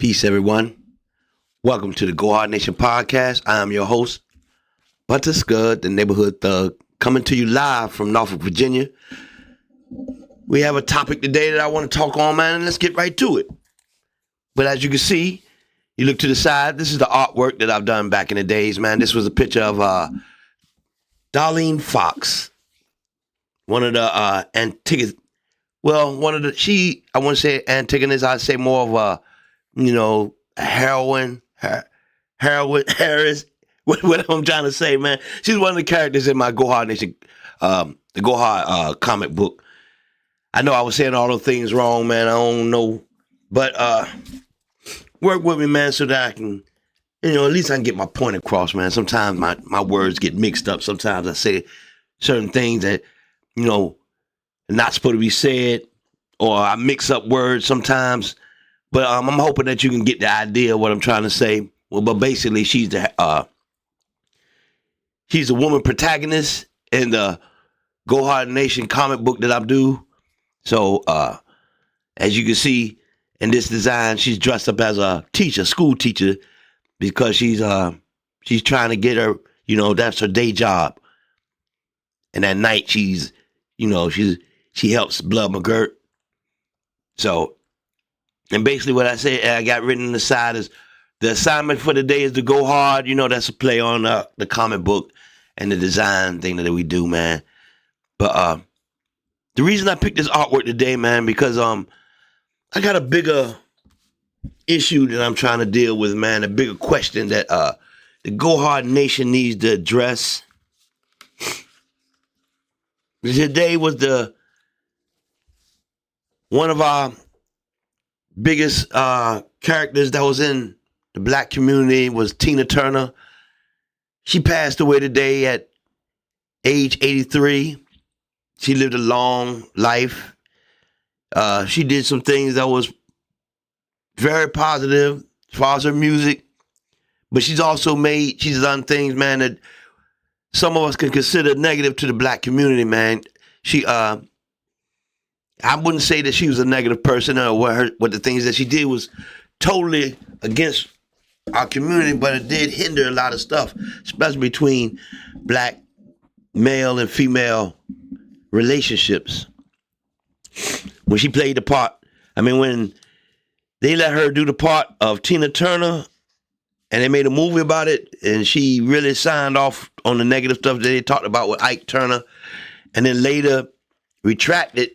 Peace, everyone. Welcome to the Go Hard Nation podcast. I am your host, Bunter Scud, the neighborhood thug, coming to you live from Norfolk, Virginia. We have a topic today that I want to talk on, man, and let's get right to it. But as you can see, you look to the side, this is the artwork that I've done back in the days, man. This was a picture of Darlene Fox, one of the antagonists. Well, I wouldn't say antagonist, I'd say more of a, heroine, Harris, what I'm trying to say, man. She's one of the characters in my Go Hard Nation, the Go Hard comic book. I know I was saying all those things wrong, man. I don't know. But work with me, man, so that I can, at least I can get my point across, man. Sometimes my words get mixed up. Sometimes I say certain things that, are not supposed to be said, or I mix up words sometimes. But I'm hoping that you can get the idea of what I'm trying to say. Well, but basically, she's a woman protagonist in the Go Hard Nation comic book that I do. So, as you can see in this design, she's dressed up as a teacher, school teacher, because she's trying to get her, that's her day job. And at night, she helps Blood McGirt. So, and basically what I got written on the side is the assignment for the day is to go hard. That's a play on the comic book and the design thing that we do, man. But the reason I picked this artwork today, man, because I got a bigger issue that I'm trying to deal with, man. A bigger question that the Go Hard Nation needs to address. Today was one of our biggest characters that was in the black community was Tina Turner. She passed away today at age 83. She lived a long life. She did some things that was very positive as far as her music, but she's done things, man, that some of us can consider negative to the black community, man. I wouldn't say that she was a negative person or what the things that she did was totally against our community, but it did hinder a lot of stuff, especially between black male and female relationships. When she played the part, when they let her do the part of Tina Turner and they made a movie about it, and she really signed off on the negative stuff that they talked about with Ike Turner, and then later retracted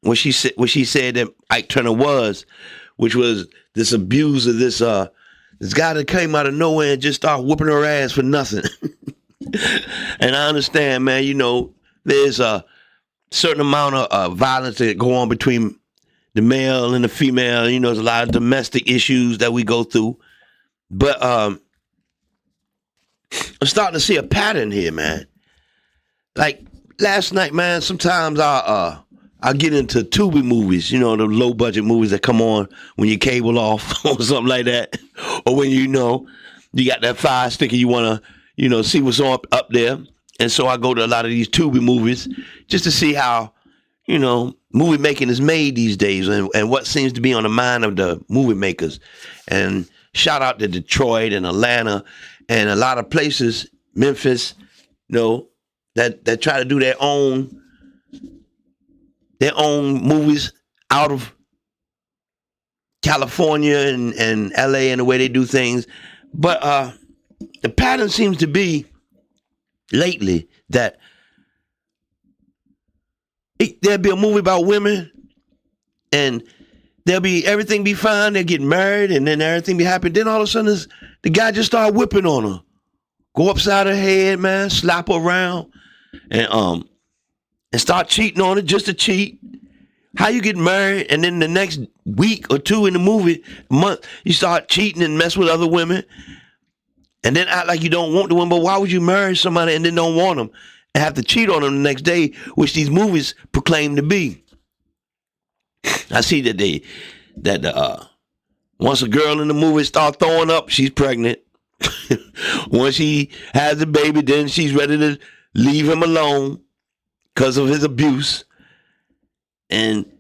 what she said that Ike Turner was, which was this abuse of this guy that came out of nowhere and just started whooping her ass for nothing. And I understand, man, there's a certain amount of violence that go on between the male and the female. There's a lot of domestic issues that we go through. But I'm starting to see a pattern here, man. Like last night, man, sometimes I get into Tubi movies, the low budget movies that come on when your cable off or something like that. Or when you got that fire stick and you want to, see what's up there. And so I go to a lot of these Tubi movies just to see how, movie making is made these days and what seems to be on the mind of the movie makers. And shout out to Detroit and Atlanta and a lot of places, Memphis, that try to do their own movies out of California and LA and the way they do things. But the pattern seems to be lately that there'll be a movie about women and everything be fine, they'll get married and then everything be happy. Then all of a sudden the guy just start whipping on her. Go upside her head, man, slap her around and start cheating on it just to cheat. How you get married and then the next week or two in the movie, month, you start cheating and mess with other women and then act like you don't want the woman. But why would you marry somebody and then don't want them and have to cheat on them the next day, which these movies proclaim to be? I see that once a girl in the movie start throwing up, she's pregnant. Once she has a baby, then she's ready to leave him alone because of his abuse. And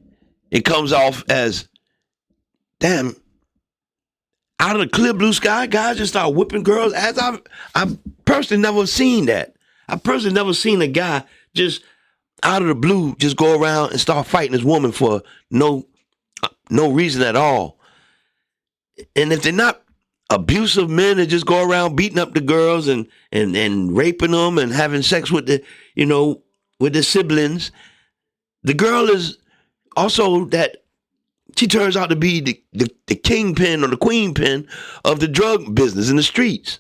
it comes off as, damn, out of the clear blue sky, guys just start whipping girls. I've personally never seen that. I personally never seen a guy just out of the blue just go around and start fighting this woman for no reason at all. And if they're not abusive men that just go around beating up the girls and raping them and having sex with with the siblings, the girl is also that she turns out to be the kingpin or the queen pin of the drug business in the streets,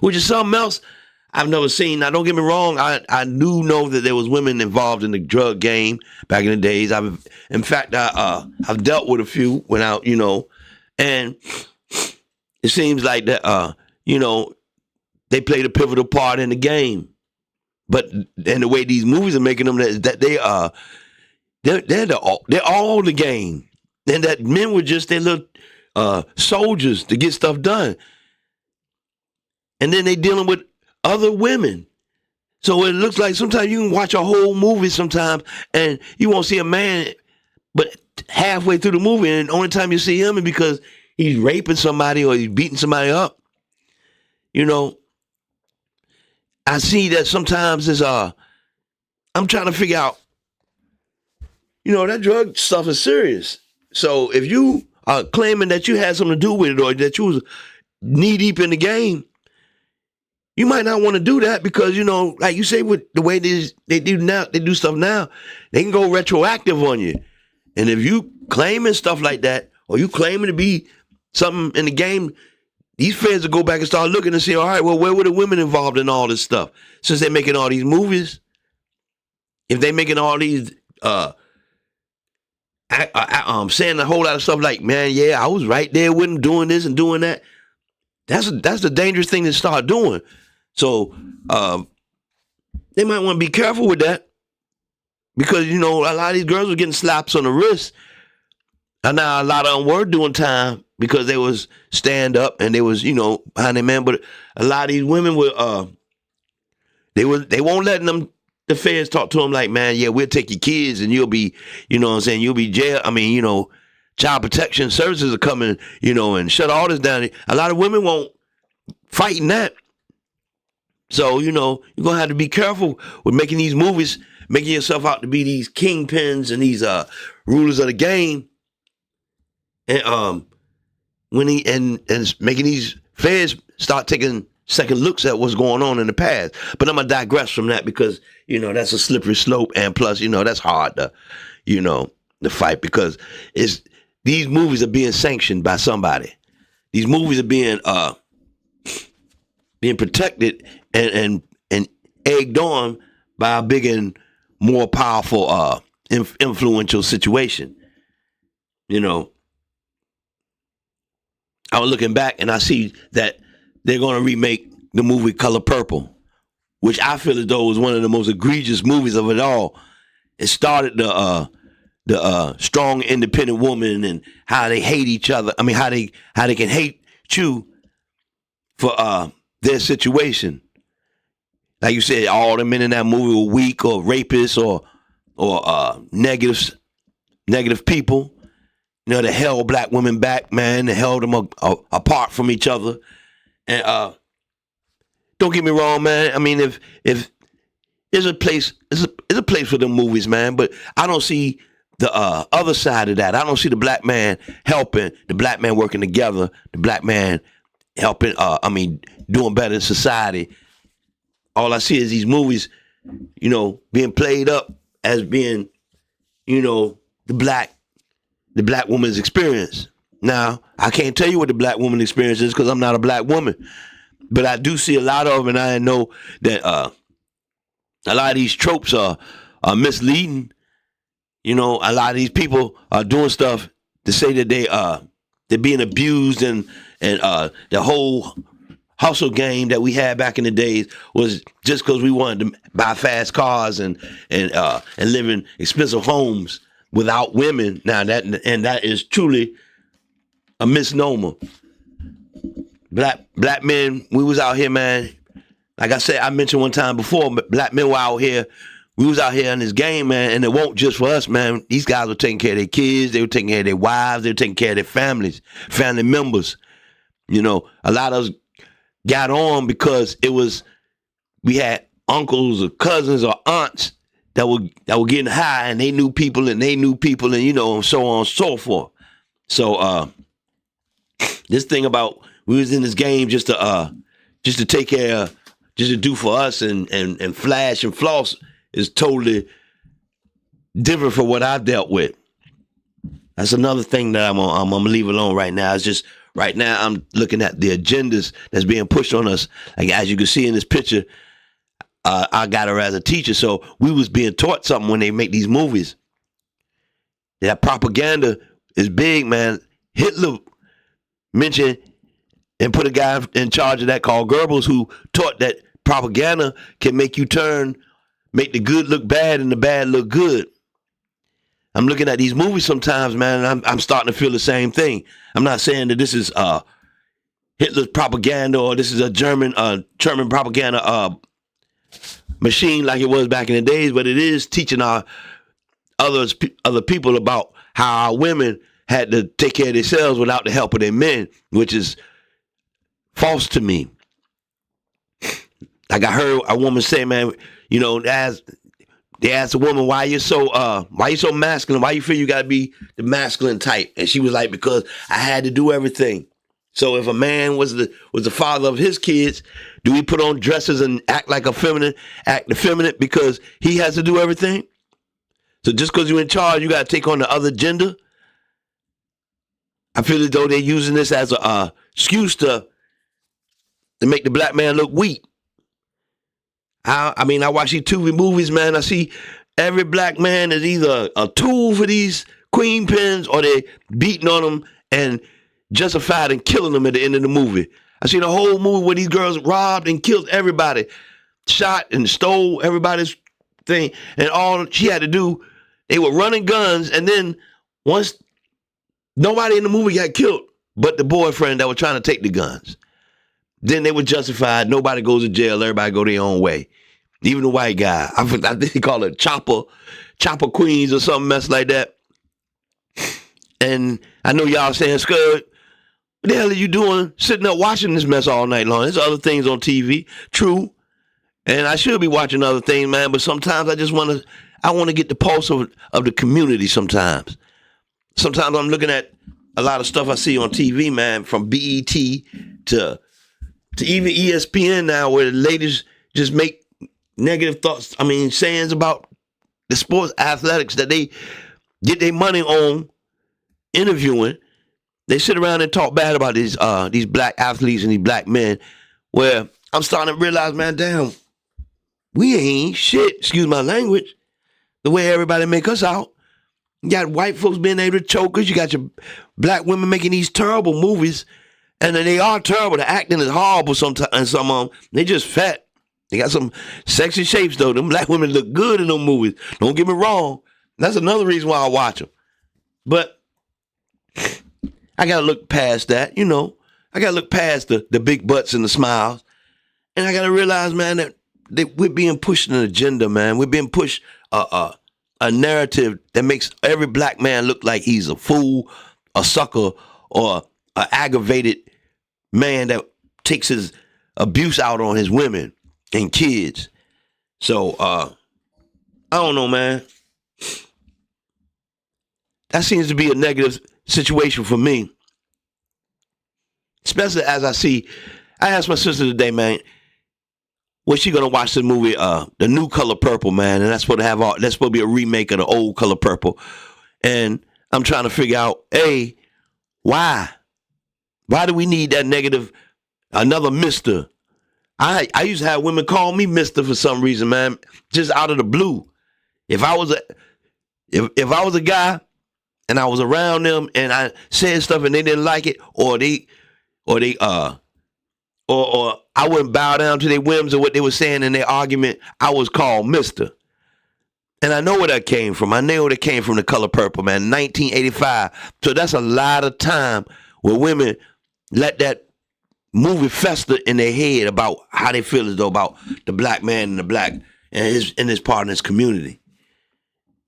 which is something else I've never seen. Now, don't get me wrong. I do know that there was women involved in the drug game back in the days. I've dealt with a when and it seems like that, they played a pivotal part in the game. But and the way these movies are making them, that they're all the game, and that men were just their little soldiers to get stuff done, and then they dealing with other women. So it looks like sometimes you can watch a whole movie sometimes, and you won't see a man, but halfway through the movie, and the only time you see him is because he's raping somebody or he's beating somebody up. I see that sometimes is I'm trying to figure out, that drug stuff is serious. So if you are claiming that you had something to do with it or that you was knee deep in the game, you might not want to do that because, like you say, with the way they do stuff now, they can go retroactive on you. And if you claiming stuff like that, or you claiming to be something in the game, these feds will go back and start looking and say, all right, well, where were the women involved in all this stuff? Since they're making all these movies, if they're making all these, saying a whole lot of stuff like, man, yeah, I was right there with them doing this and doing that. That's the dangerous thing to start doing. So they might want to be careful with that because, a lot of these girls were getting slaps on the wrist. And now a lot of them were doing time because they was stand up and they was, behind their man. But a lot of these women were, they won't let them, the feds talk to them like, man, yeah, we'll take your kids and you'll be, you'll be jail. I mean, child protection services are coming, and shut all this down. A lot of women won't fight in that. So, you're going to have to be careful with making these movies, making yourself out to be these kingpins and these rulers of the game. And and making these feds start taking second looks at what's going on in the past. But I'm gonna digress from that because that's a slippery slope, and plus that's hard to to fight because these movies are being sanctioned by somebody. These movies are being protected and egged on by a big and more powerful influential situation. I was looking back and I see that they're going to remake the movie Color Purple, which I feel as though was one of the most egregious movies of it all. It started the strong, independent woman and how they hate each other. I mean, how they can hate you for their situation. Like you said, all the men in that movie were weak or rapists or negative people. They held black women back, man. They held them apart from each other. And don't get me wrong, man. I mean, if there's a place, there's a place for them movies, man. But I don't see the other side of that. I don't see the black man helping, the black man working together, the black man helping. Doing better in society. All I see is these movies, being played up as being, the black woman's experience. Now, I can't tell you what the black woman experience is because I'm not a black woman. But I do see a lot of them, and I know that a lot of these tropes are misleading. A lot of these people are doing stuff to say that they're being abused, and the whole hustle game that we had back in the days was just because we wanted to buy fast cars and live in expensive homes without women. Now that is truly a misnomer. Black men, we was out here, man. Like I said, I mentioned one time before, but black men were out here we was out here in this game, man, and it won't just for us, man. These guys were taking care of their kids, they were taking care of their wives, they were taking care of their families, family members. You know, a lot of us got on because we had uncles or cousins or aunts that were getting high, and they knew people and you know, and so on and so forth. So this thing about we was in this game just to take care of, just to do for us and flash and floss is totally different from what I've dealt with. That's another thing that I'm gonna leave alone right now. It's just right now I'm looking at the agendas that's being pushed on us. Like as you can see in this picture, I got her as a teacher, so we was being taught something when they make these movies. That propaganda is big, man. Hitler mentioned and put a guy in charge of that called Goebbels, who taught that propaganda can make the good look bad and the bad look good. I'm looking at these movies sometimes, man, and I'm starting to feel the same thing. I'm not saying that this is Hitler's propaganda or this is a German propaganda machine like it was back in the days, but it is teaching our other people about how our women had to take care of themselves without the help of their men, which is false to me. Like I heard a woman say, man, you know, they asked a woman, why you so masculine? Why you feel you gotta be the masculine type? And she was like, because I had to do everything. So if a man was the father of his kids, do he put on dresses and act effeminate because he has to do everything? So just because you're in charge, you gotta take on the other gender? I feel as though they're using this as a excuse to make the black man look weak. I mean, I watch these Tubi movies, man. I see every black man is either a tool for these queen pins or they beating on them and justified in killing them at the end of the movie. I seen a whole movie where these girls robbed and killed everybody, shot and stole everybody's thing, and all she had to do, they were running guns, and then once nobody in the movie got killed but the boyfriend that was trying to take the guns. Then they were justified. Nobody goes to jail. Everybody go their own way. Even the white guy. I think they call it chopper queens or something mess like that. And I know y'all saying, Scud, what the hell are you doing sitting up watching this mess all night long? There's other things on TV. True. And I should be watching other things, man. But sometimes I want to get the pulse of the community sometimes. Sometimes I'm looking at a lot of stuff I see on TV, man, from BET to even ESPN now, where the ladies just make negative thoughts, sayings about the sports athletics that they get their money on interviewing. They sit around and talk bad about these black athletes and these black men, where I'm starting to realize, man, damn, we ain't shit, excuse my language, the way everybody make us out. You got white folks being able to choke us. You got your black women making these terrible movies. And then they are terrible. The acting is horrible sometimes. And some of them, they just fat. They got some sexy shapes, though. Them black women look good in them movies. Don't get me wrong. That's another reason why I watch them. But I got to look past that, you know. I got to look past the big butts and the smiles. And I got to realize, man, that we're being pushed an agenda, man. We're being pushed a narrative that makes every black man look like he's a fool, a sucker, or an aggravated man that takes his abuse out on his women and kids. So, I don't know, man. That seems to be a negative situation for me. Especially as I asked my sister today, man, was she gonna watch the movie, The New Color Purple, man? And that's supposed to be a remake of the old Color Purple. And I'm trying to figure out, A, why? Why do we need that negative, another Mr.? I used to have women call me Mr. for some reason, man, just out of the blue. If I was a guy and I was around them and I said stuff and they didn't like it, or I wouldn't bow down to their whims or what they were saying in their argument, I was called Mr. And I know where that came from. I know it came from The Color Purple, man, 1985. So that's a lot of time where women let that movie fester in their head about how they feel as though about the black man and the black, and his part in his community.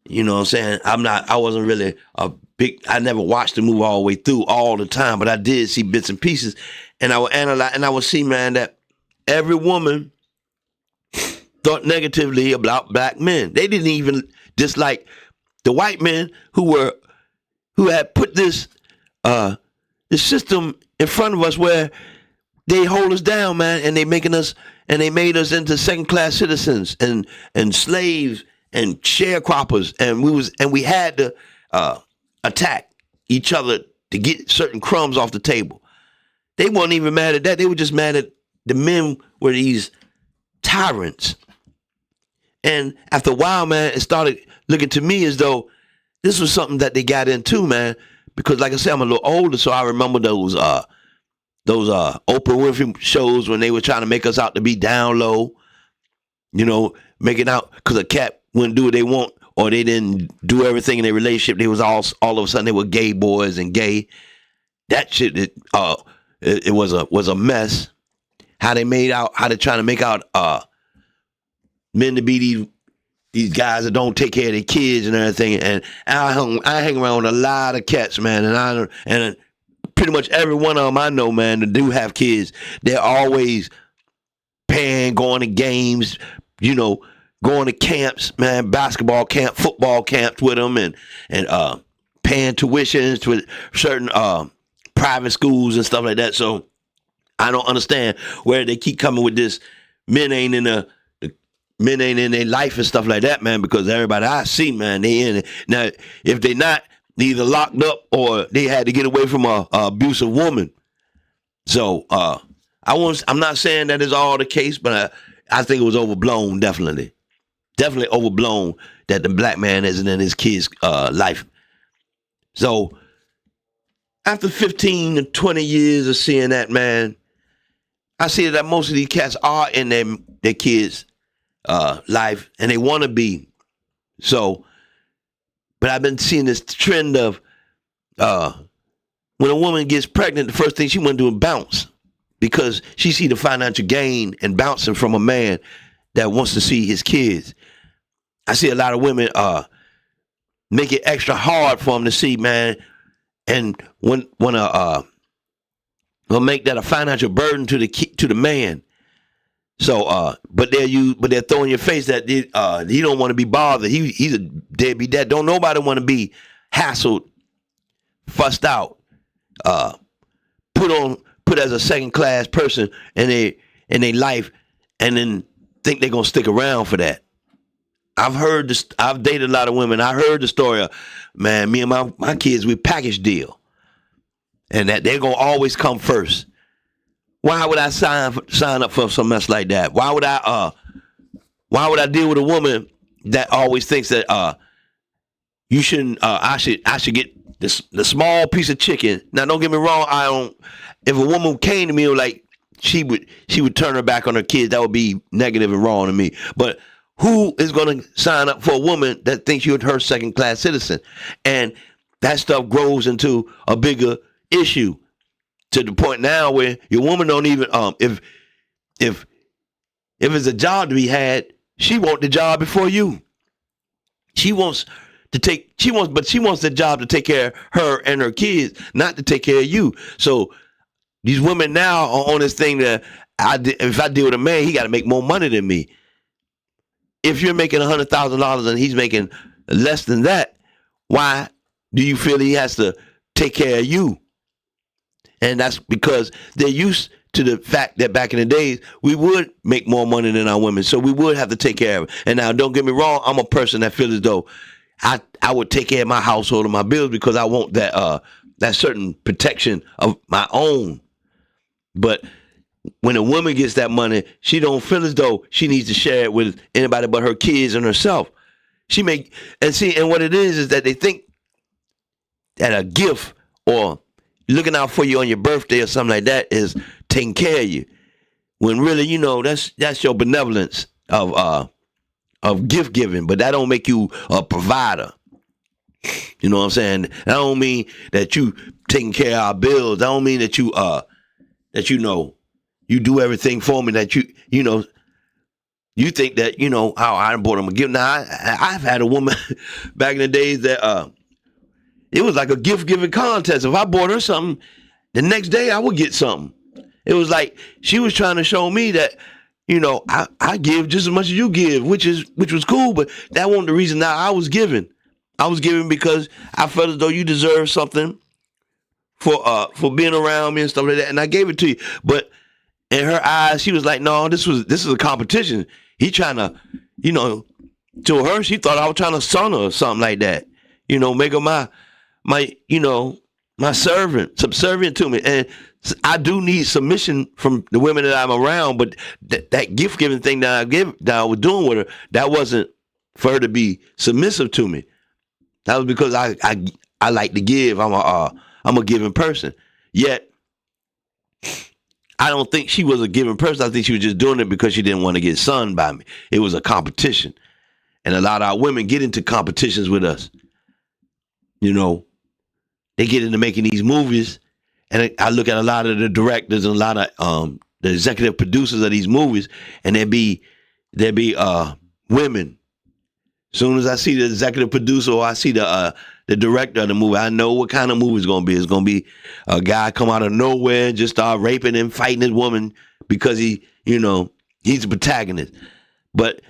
You know what I'm saying? I wasn't really I never watched the movie all the way through all the time, but I did see bits and pieces, and I would analyze, and I would see, man, that every woman thought negatively about black men. They didn't even dislike the white men who had put this system in front of us where they hold us down, man, and they made us into second-class citizens and slaves and sharecroppers, and we had to attack each other to get certain crumbs off the table. They weren't even mad at that. They were just mad at the men were these tyrants. And after a while, man, it started looking to me as though this was something that they got into, man. Because, like I said, I'm a little older, so I remember those Oprah Winfrey shows when they were trying to make us out to be down low, you know, making out because a cat wouldn't do what they want, or they didn't do everything in their relationship. They was all of a sudden they were gay boys and gay. That shit, it was a mess. How they trying to make out men to be these guys that don't take care of their kids and everything. And I hang around with a lot of cats, man, and pretty much every one of them I know, man, that do have kids. They're always paying, going to games, you know, going to camps, man, basketball camp, football camps with them, and paying tuitions to certain private schools and stuff like that. So I don't understand where they keep coming with this men ain't in their life and stuff like that, man, because everybody I see, man, they in it. Now, if they not, they either locked up or they had to get away from a abusive woman. So I'm not saying that is all the case, but I think it was overblown, definitely overblown that the black man isn't in his kid's life. So after 15 to 20 years of seeing that, man, I see that most of these cats are in their kids' life, and they want to be. So, but I've been seeing this trend of when a woman gets pregnant, the first thing she want to do is bounce, because she see the financial gain in bouncing from a man that wants to see his kids. I see a lot of women make it extra hard for them to see, man, and want to make that a financial burden to the man. So, but they're throwing in your face that he don't want to be bothered. He's a deadbeat dad. Don't nobody want to be hassled, fussed out, put as a second class person in their life, and then think they're gonna stick around for that. I've heard this. I've dated a lot of women. I heard the story of, man, me and my kids, we package deal, and that they're gonna always come first. Why would I sign up for some mess like that? Why would I deal with a woman that always thinks that you shouldn't? I should get the small piece of chicken. Now, don't get me wrong. If a woman came to me like she would turn her back on her kids, that would be negative and wrong to me. But who is going to sign up for a woman that thinks you're her second-class citizen? And that stuff grows into a bigger issue to the point now where your woman don't even if it's a job to be had, she wants the job before you. She wants the job to take care of her and her kids, not to take care of you. So these women now are on this thing that if I deal with a man, he got to make more money than me. If you're making $100,000 and he's making less than that, why do you feel he has to take care of you? And that's because they're used to the fact that back in the days, we would make more money than our women. So we would have to take care of it. And now, don't get me wrong, I'm a person that feels as though I would take care of my household and my bills because I want that certain protection of my own. But when a woman gets that money, she don't feel as though she needs to share it with anybody but her kids and herself. And what it is that they think that a gift or looking out for you on your birthday or something like that is taking care of you. When really, that's your benevolence of gift giving, but that don't make you a provider. You know what I'm saying? That don't mean that you taking care of our bills. That don't mean that you do everything for me, that You think that, how I bought them a gift. Now, I've had a woman back in the days that it was like a gift giving contest. If I bought her something, the next day I would get something. It was like she was trying to show me that, I give just as much as you give, which was cool, but that wasn't the reason that I was giving. I was giving because I felt as though you deserve something for being around me and stuff like that, and I gave it to you. But in her eyes, she was like, "No, this is a competition. He trying to, to her, she thought I was trying to son her or something like that. Make her my servant, subservient to me. And I do need submission from the women that I'm around, but that gift giving thing that I was doing with her, that wasn't for her to be submissive to me. That was because I like to give. I'm a giving person. Yet I don't think she was a giving person. I think she was just doing it because she didn't want to get sunned by me. It was a competition. And a lot of our women get into competitions with us. They get into making these movies, and I look at a lot of the directors and a lot of the executive producers of these movies, and there be women. As soon as I see the executive producer or I see the director of the movie, I know what kind of movie it's going to be. It's going to be a guy come out of nowhere and just start raping and fighting his woman because he's the protagonist. But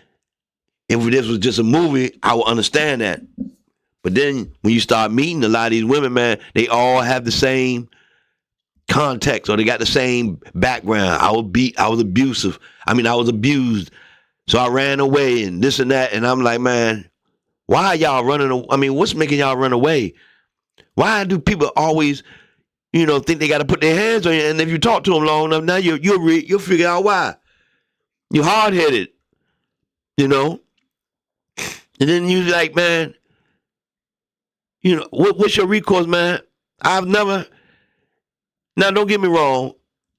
if this was just a movie, I would understand that. But then when you start meeting a lot of these women, man, they all have the same context or they got the same background. I was abusive. I was abused. So I ran away and this and that. And I'm like, man, why are y'all running away? What's making y'all run away? Why do people always, think they got to put their hands on you? And if you talk to them long enough, now you'll figure out why. You're hard-headed, And then you like, man, what's your recourse, man? I've never. Now, don't get me wrong.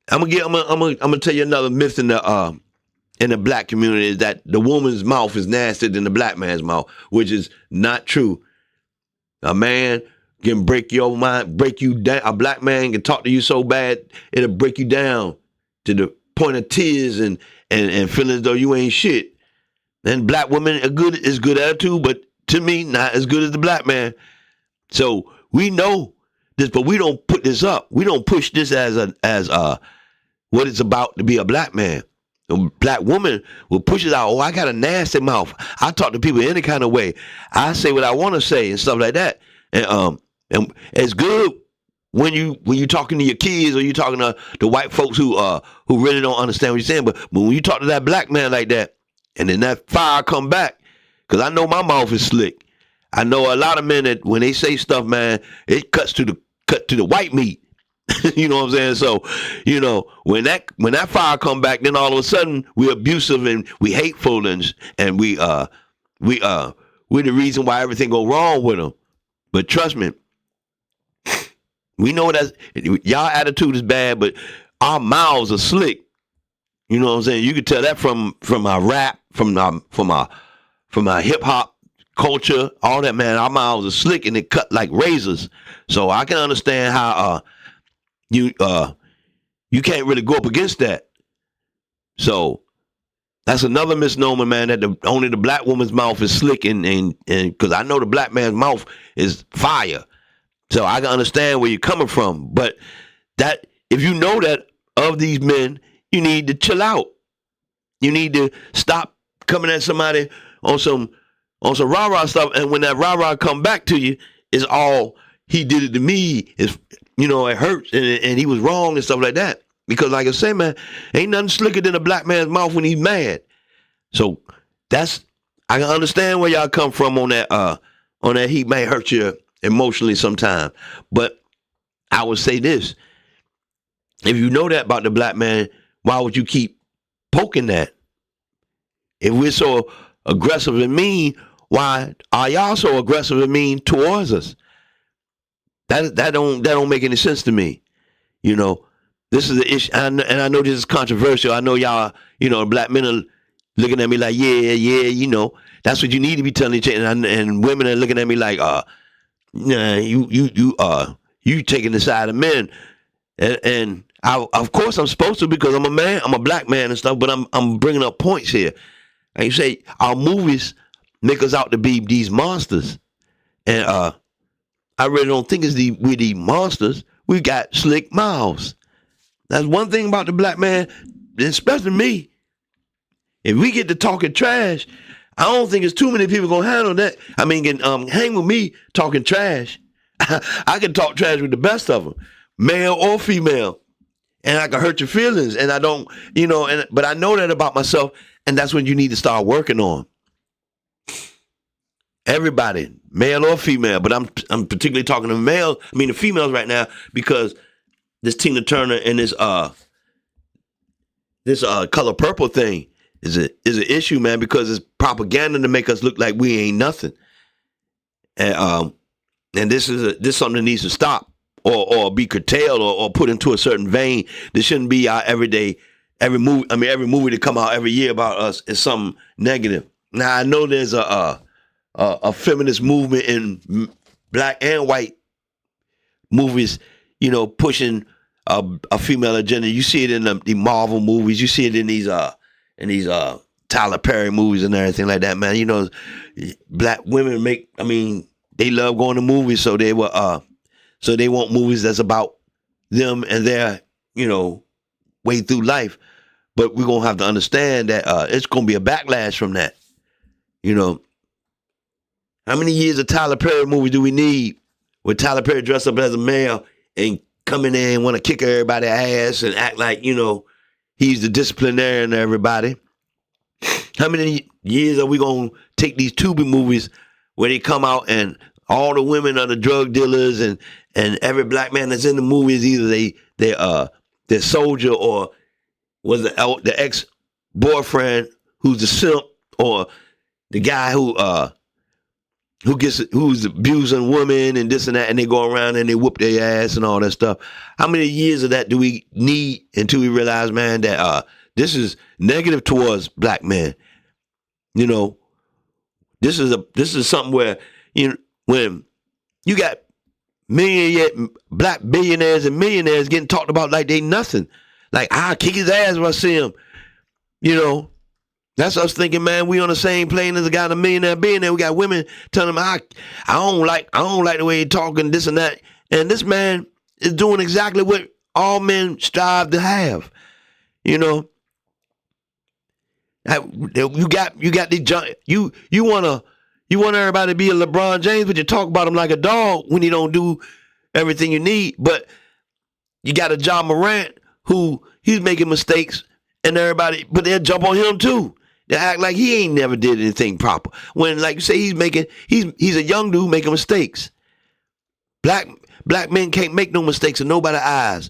I'm gonna tell you another myth in the black community is that the woman's mouth is nastier than the black man's mouth, which is not true. A man can break your mind, break you down. A black man can talk to you so bad it'll break you down to the point of tears and feeling as though you ain't shit. And black women is good attitude, but to me, not as good as the black man. So we know this, but we don't put this up. We don't push this as what it's about to be a black man. A black woman will push it out. Oh, I got a nasty mouth. I talk to people any kind of way. I say what I want to say and stuff like that. And it's good when you talking to your kids or you talking to the white folks who really don't understand what you're saying. But when you talk to that black man like that, and then that fire come back, because I know my mouth is slick. I know a lot of men that when they say stuff, man, it cuts to the white meat. You know what I'm saying? So, when that fire come back, then all of a sudden we're abusive and we hateful and we're the reason why everything go wrong with them. But trust me, we know that y'all attitude is bad, but our mouths are slick. You know what I'm saying? You can tell that from our rap, from our hip hop culture, all that, man. Our mouths are slick and they cut like razors. So I can understand how you can't really go up against that. So that's another misnomer, man, that only the black woman's mouth is slick and because I know the black man's mouth is fire. So I can understand where you're coming from. But that if you know that of these men, you need to chill out. You need to stop coming at somebody on some rah-rah stuff. And when that rah-rah come back to you, it's all he did it to me. It's, it hurts and he was wrong and stuff like that. Because like I say, man, ain't nothing slicker than a black man's mouth when he's mad. So I can understand where y'all come from on that he may hurt you emotionally sometime. But I would say this. If you know that about the black man, why would you keep poking that? If we're so aggressive and mean, why are y'all so aggressive and mean towards us? That don't make any sense to me. This is the issue, and I know this is controversial. I know y'all, black men are looking at me like, yeah, that's what you need to be telling each other, and women are looking at me like, nah, you taking the side of men, and of course I'm supposed to because I'm a man, I'm a black man and stuff, but I'm bringing up points here. Like you say, our movies make us out to be these monsters. And I really don't think we're the monsters. We got slick mouths. That's one thing about the black man, especially me. If we get to talking trash, I don't think it's too many people gonna handle that. I mean, can hang with me talking trash. I can talk trash with the best of them, male or female, and I can hurt your feelings. And I don't, but I know that about myself, and that's when you need to start working on. Everybody, male or female, but I'm particularly talking to the females right now, because this Tina Turner and this Color Purple thing is an issue, man, because it's propaganda to make us look like we ain't nothing. And this is something that needs to stop or be curtailed or put into a certain vein. This shouldn't be our everyday. Every movie that come out every year about us is something negative. Now I know there's a feminist movement in black and white movies, pushing a female agenda. You see it in the Marvel movies. You see it in these Tyler Perry movies and everything like that, man. Black women they love going to movies, so they want movies that's about them and their, way through life. But we're gonna have to understand that it's gonna be a backlash from that. How many years of Tyler Perry movies do we need where Tyler Perry dressed up as a male and come in there and want to kick everybody's ass and act like, he's the disciplinarian of everybody? How many years are we going to take these Tubi movies where they come out and all the women are the drug dealers and every black man that's in the movie is either their soldier or was the ex-boyfriend who's the simp or the guy who's abusing women and this and that, and they go around and they whoop their ass and all that stuff. How many years of that do we need until we realize, man, that this is negative towards black men? This is something where when you got black billionaires and millionaires getting talked about like they nothing, like I'll kick his ass when I see him. That's us thinking, man, we on the same plane as a guy, a millionaire billionaire. We got women telling him, I don't like the way he talking, this and that. And this man is doing exactly what all men strive to have. You got the you want everybody to be a LeBron James, but you talk about him like a dog when he don't do everything you need. But you got a John Morant who he's making mistakes, and but they'll jump on him too. They act like he ain't never did anything proper. When, like you say, he's a young dude making mistakes. Black men can't make no mistakes in nobody's eyes.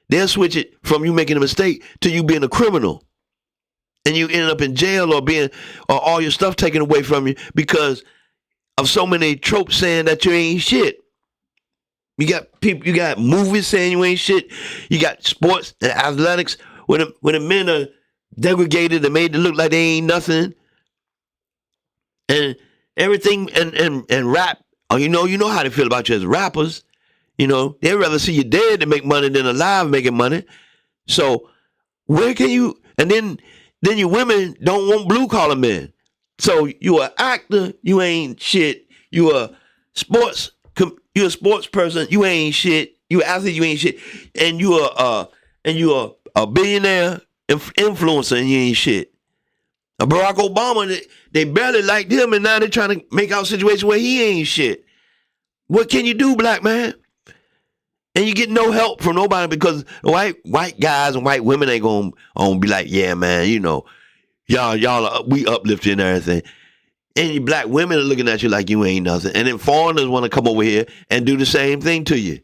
They'll switch it from you making a mistake to you being a criminal. And you end up in jail or all your stuff taken away from you because of so many tropes saying that you ain't shit. You got movies saying you ain't shit. You got sports and athletics when the men are degraded and made to look like they ain't nothing, and everything, and rap. Oh, you know how they feel about you as rappers. They'd rather see you dead to make money than alive making money. So where can you? And then your women don't want blue collar men. So you an actor, you ain't shit. You a sports person, you ain't shit. You an athlete, you ain't shit. And you a billionaire influencer, and you ain't shit. Barack Obama, they barely liked him, and now they're trying to make out a situation where he ain't shit. What can you do, black man? And you get no help from nobody because white guys and white women ain't gonna be like, yeah, man, y'all we uplifting and everything. And you black women are looking at you like you ain't nothing. And then foreigners want to come over here and do the same thing to you.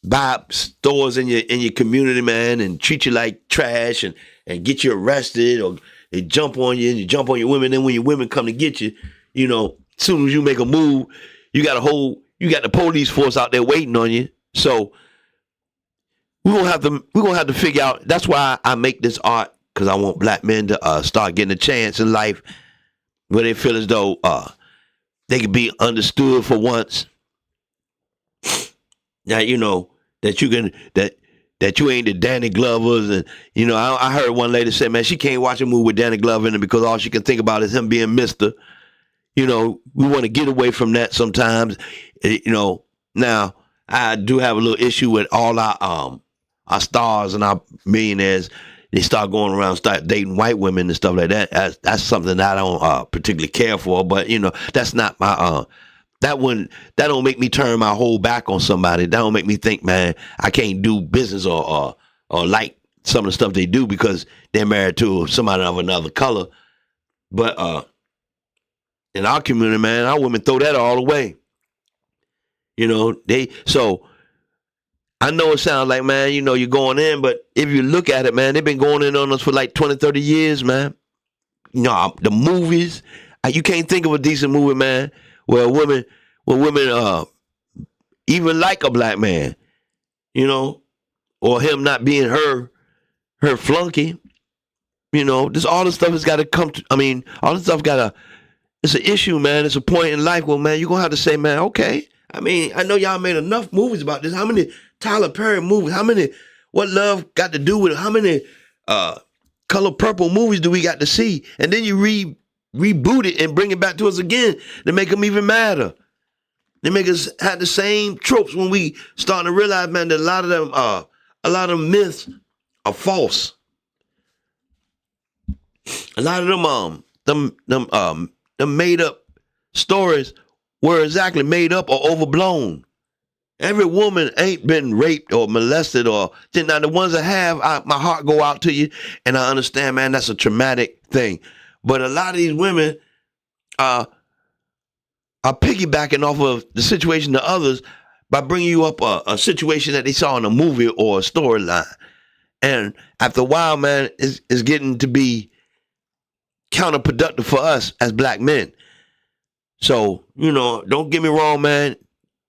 Buy stores in your community, man, and treat you like trash and get you arrested, or they jump on you and you jump on your women. Then when your women come to get you, as soon as you make a move, you got the police force out there waiting on you. So we're gonna have to figure out. That's why I make this art, because I want black men to start getting a chance in life where they feel as though they can be understood for once. Now that that you ain't the Danny Glovers. And, you know, I heard one lady say, man, she can't watch a movie with Danny Glover in it because all she can think about is him being Mr. You know, we want to get away from that sometimes. You know, now I do have a little issue with all our stars and our millionaires. They start going around, start dating white women and stuff like that. That's something that I don't particularly care for. But you know, that's not my that don't make me turn my whole back on somebody. That don't make me think, man, I can't do business or like some of the stuff they do because they're married to somebody of another color. But in our community, man, our women throw that all away. You know, so I know it sounds like, man, you know, you're going in, but if you look at it, man, they've been going in on us for like 20, 30 years, man. You know, the movies, you can't think of a decent movie, man, where women even like a black man, you know, or him not being her flunky. You know, this all this stuff has got to come to, all this stuff got to, it's an issue, man. It's a point in life where, man, you're going to have to say, man, okay. I mean, I know y'all made enough movies about this. How many Tyler Perry movies? How many What Love Got to Do with it? How many Color Purple movies do we got to see? And then you reboot it and bring it back to us again to make them even madder. They make us have the same tropes when we starting to realize, man, that a lot of myths are false. A lot of them made up stories were exactly made up or overblown. Every woman ain't been raped or molested or now the ones that have, my heart go out to you, and I understand, man, that's a traumatic thing. But a lot of these women are piggybacking off of the situation to others by bringing you up a situation that they saw in a movie or a storyline. And after a while, man, it's getting to be counterproductive for us as black men. So, you know, don't get me wrong, man.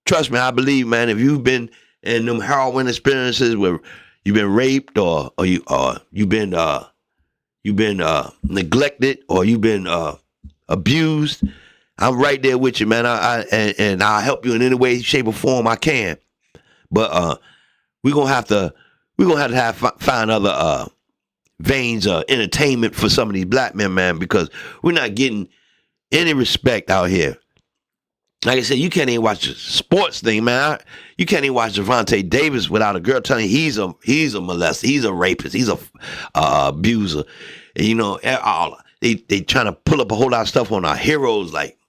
Trust me, I believe, man, if you've been in them harrowing experiences where you've been raped or you've been neglected or you've been abused, I'm right there with you, man. And I'll help you in any way, shape, or form I can. But we're gonna have to find other veins of entertainment for some of these black men, man, because we're not getting any respect out here. Like I said, you can't even watch a sports thing, man. You can't even watch Javante Davis without a girl telling you he's a molester, he's a rapist, he's a abuser. And, you know, they trying to pull up a whole lot of stuff on our heroes like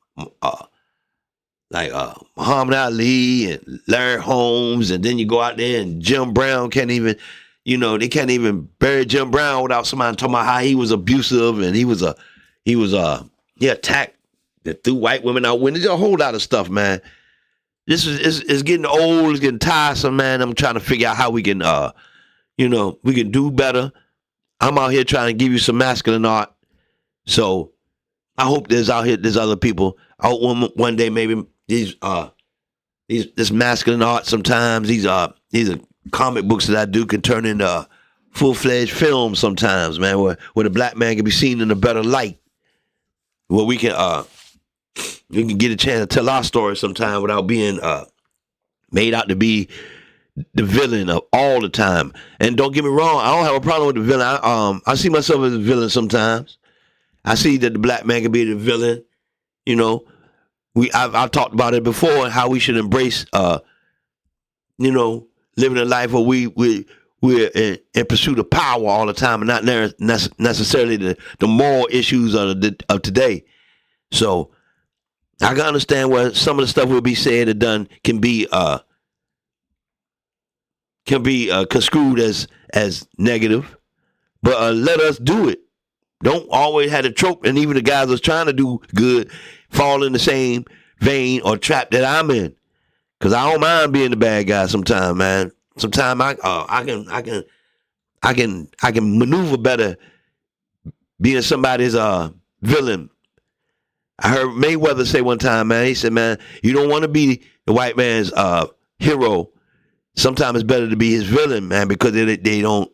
Muhammad Ali and Larry Holmes, and then you go out there and Jim Brown can't even. You know, they can't even bury Jim Brown without somebody talking about how he was abusive and he attacked that threw white women out windows. There's a whole lot of stuff, man. This is getting old, it's getting tiresome, man. I'm trying to figure out how we can we can do better. I'm out here trying to give you some masculine art. So I hope there's other people. I hope one day maybe this masculine art sometimes, these are comic books that I do can turn into full-fledged films sometimes, man, where the black man can be seen in a better light, where we can get a chance to tell our story sometime without being made out to be the villain of all the time. And don't get me wrong, I don't have a problem with the villain. I see myself as a villain sometimes. I see that the black man can be the villain. You know, I've talked about it before, how we should embrace, living a life where we're in pursuit of power all the time and not necessarily the moral issues of today. So I can understand where some of the stuff will be said or done can be construed as negative, but let us do it. Don't always have the trope, and even the guys that's trying to do good fall in the same vein or trap that I'm in. Cause I don't mind being the bad guy sometimes, man. Sometimes I can maneuver better being somebody's villain. I heard Mayweather say one time, man. He said, "Man, you don't want to be the white man's hero. Sometimes it's better to be his villain, man, because they don't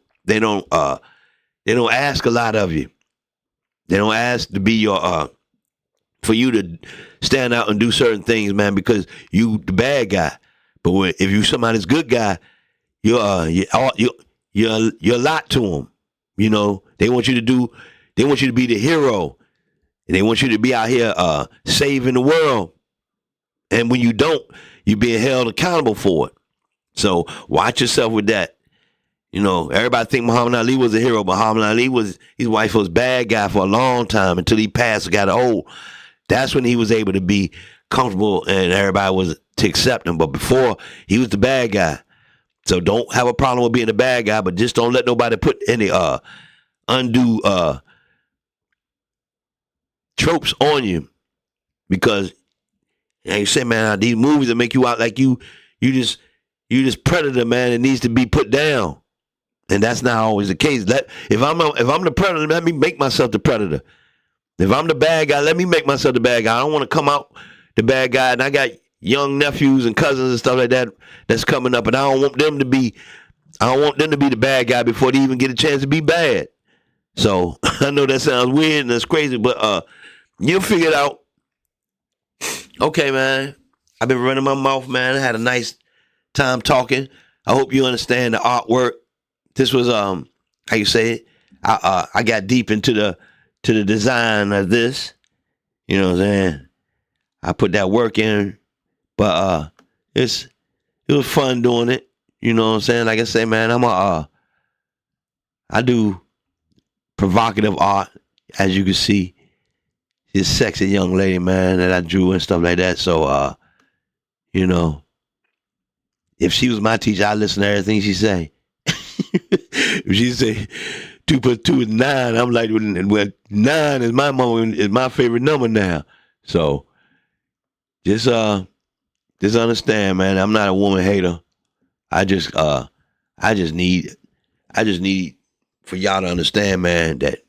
ask a lot of you. They don't ask to be your for you to stand out and do certain things, man, because you the bad guy. But if you somebody's good guy, you're a lot to them. You know, they want you to be the hero. And they want you to be out here saving the world. And when you don't, you're being held accountable for it. So watch yourself with that. You know, everybody think Muhammad Ali was a hero, but Muhammad Ali his wife was a bad guy for a long time until he passed and got old. That's when he was able to be comfortable and everybody was to accept him. But before, he was the bad guy. So don't have a problem with being a bad guy, but just don't let nobody put any undue tropes on you. Because like you say, man, these movies that make you out like you just predator, man, it needs to be put down. And that's not always the case. If I'm the predator, let me make myself the predator. If I'm the bad guy, let me make myself the bad guy. I don't want to come out the bad guy. And I got young nephews and cousins and stuff like that that's coming up, and I don't want them to be the bad guy before they even get a chance to be bad. So I know that sounds weird and that's crazy, but you'll figure it out. Okay, man. I've been running my mouth, man. I had a nice time talking. I hope you understand the artwork. This was how you say it. I got deep into the design of this. You know what I'm saying? I put that work in, but it was fun doing it. You know what I'm saying? Like I say, man, I do provocative art, as you can see. This sexy young lady, man, that I drew and stuff like that. So, you know, if she was my teacher, I'd listen to everything she say. If she say 2 plus 2 is 9, I'm like, well, 9 is my favorite number now. So just understand, man, I'm not a woman hater. I just need for y'all to understand, man, that,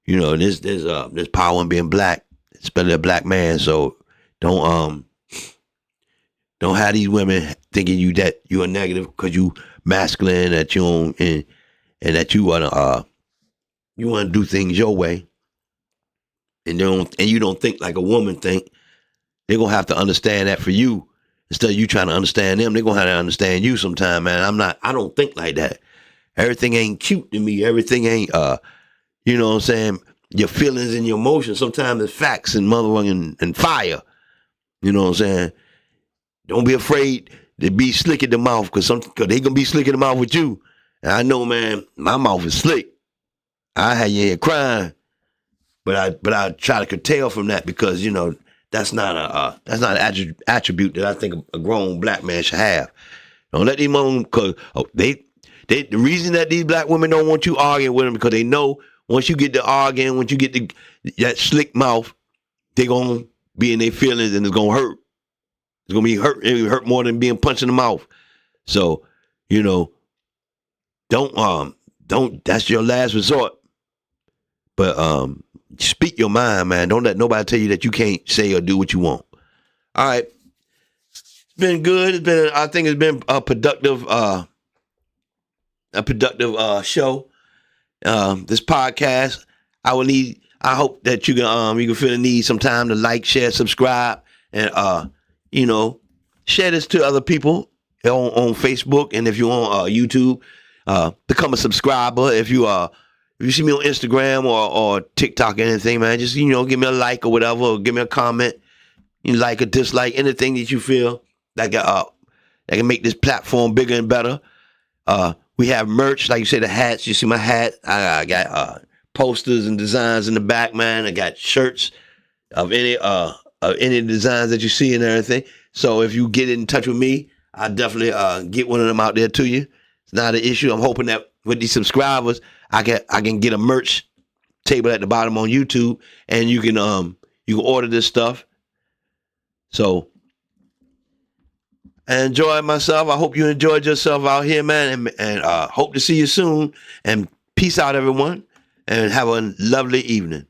you know, there's power in being black, especially a black man. So don't have these women thinking that you are negative because you masculine, that you don't, and that you want to do things your way, and you don't think like a woman think. They're gonna have to understand that for you instead of you trying to understand them. They're gonna have to understand you sometime, man. I don't think like that. Everything ain't cute to me. Everything ain't you know what I'm saying? Your feelings and your emotions sometimes it's facts and motherfucking and fire. You know what I'm saying? Don't be afraid to be slick in the mouth because they gonna be slick in the mouth with you. And I know, man, my mouth is slick. I had you here crying, but I try to curtail from that because, you know, that's not an attribute that I think a grown black man should have. Don't let these women, because the reason that these black women don't want you arguing with them because they know once you get to arguing, once you get that slick mouth, they gonna be in their feelings and it's gonna hurt. It's gonna be hurt. It hurt more than being punched in the mouth. So, you know, don't. That's your last resort. But speak your mind, man. Don't let nobody tell you that you can't say or do what you want. All right, it's been good. I think it's been a productive show. This podcast, I hope that you can feel the need sometime to like, share, subscribe, and you know, share this to other people on Facebook, and if you're on YouTube, become a subscriber. If you see me on Instagram or TikTok or anything, man, just, you know, give me a like or whatever, or give me a comment. You like or dislike anything that you feel that can make this platform bigger and better. We have merch, like you say, the hats. You see my hat? I got posters and designs in the back, man. I got shirts of any designs that you see and everything. So if you get in touch with me, I'll definitely get one of them out there to you. It's not an issue. I'm hoping that with these subscribers, I can get a merch table at the bottom on YouTube, and you can order this stuff. So I enjoyed myself. I hope you enjoyed yourself out here, man, and hope to see you soon. And peace out, everyone, and have a lovely evening.